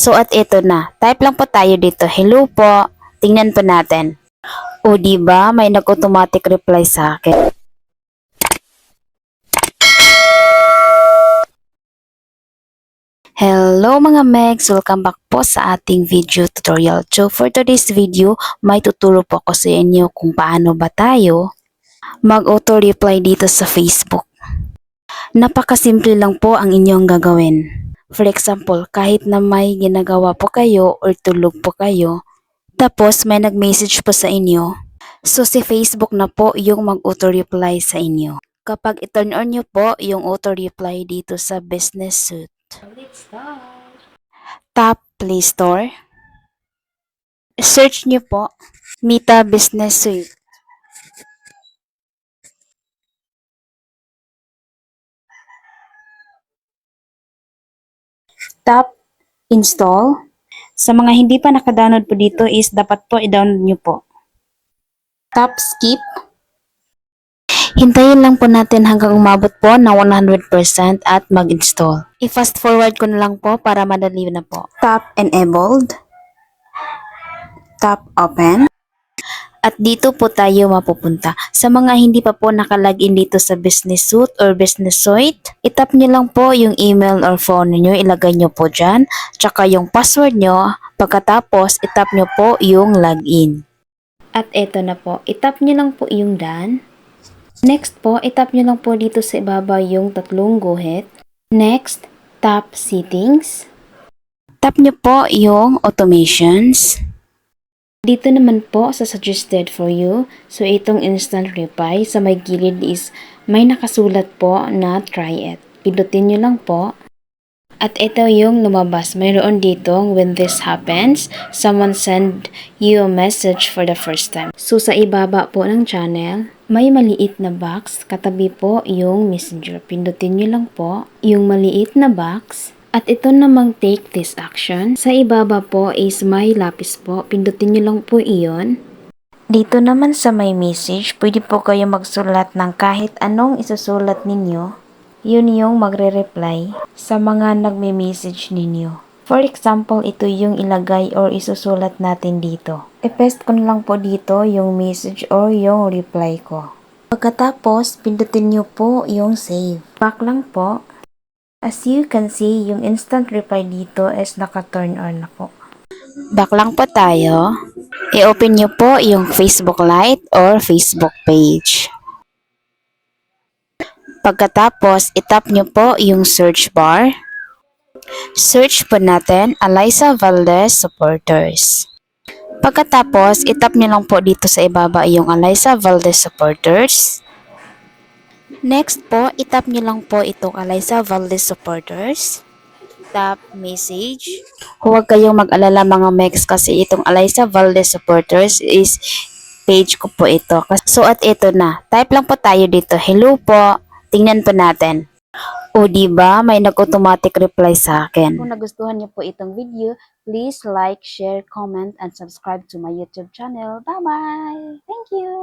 So at ito na, type lang po tayo dito, hello po, tingnan po natin. O diba, may nag-automatic reply sa akin. Hello mga Megs! Welcome back po sa ating video tutorial. So for today's video, may tuturo po ako sa inyo kung paano ba tayo mag-auto-reply dito sa Facebook. Napakasimple lang po ang inyong gagawin. For example, kahit na may ginagawa po kayo or tulog po kayo, tapos may nag-message po sa inyo, so si Facebook na po yung mag-auto-reply sa inyo. Kapag i-turn on nyo po yung auto-reply dito sa Business Suite, tap Play Store, search nyo po Meta Business Suite. Tap Install. Sa mga hindi pa nakadownload po dito is dapat po i-download nyo po. Tap Skip. Hintayin lang po natin hanggang umabot po na 100% at mag-install. I-fast forward ko na lang po para madali na po. Tap Enabled. Tap Open. At dito po tayo mapupunta. Sa mga hindi pa po nakalagin dito sa Business Suite or Business Suite, itap nyo lang po yung email or phone nyo, ilagay nyo po dyan, tsaka yung password nyo, pagkatapos itap nyo po yung login. At eto na po, itap nyo lang po yung done. Next po, itap nyo lang po dito sa ibaba yung tatlong guhit. Next, tap Settings. Tap nyo po yung Automations. Dito naman po sa Suggested for You, so itong instant reply sa may gilid is may nakasulat po na try it. Pindutin nyo lang po. At ito yung lumabas. Mayroon dito, when this happens, someone send you a message for the first time. So sa ibaba po ng channel, may maliit na box. Katabi po yung messenger. Pindutin nyo lang po yung maliit na box. At ito namang take this action. Sa ibaba po is may lapis po. Pindutin nyo lang po iyon. Dito naman sa may message, pwede po kayo magsulat ng kahit anong isusulat ninyo. Yun yung magre-reply sa mga nagme-message ninyo. For example, ito yung ilagay or isusulat natin dito. I-paste ko na lang po dito yung message or yung reply ko. Pagkatapos, pindutin nyo po yung save. Back lang po. As you can see, yung instant reply dito is naka-turn on na po. Back lang po tayo. I-open nyo po yung Facebook Lite or Facebook page. Pagkatapos, itap nyo po yung search bar. Search po natin, Alyssa Valdez Supporters. Pagkatapos, itap nyo lang po dito sa ibaba yung Alyssa Valdez Supporters. Next po, itap nyo lang po itong Alyssa Valdez Supporters. Tap Message. Huwag kayong mag-alala mga Mex kasi itong Alyssa Valdez Supporters is page ko po ito. So at ito na, type lang po tayo dito, hello po, tingnan po natin. O diba, may nag-automatic reply sa akin. Kung nagustuhan niyo po itong video, please like, share, comment, and subscribe to my YouTube channel. Bye-bye! Thank you!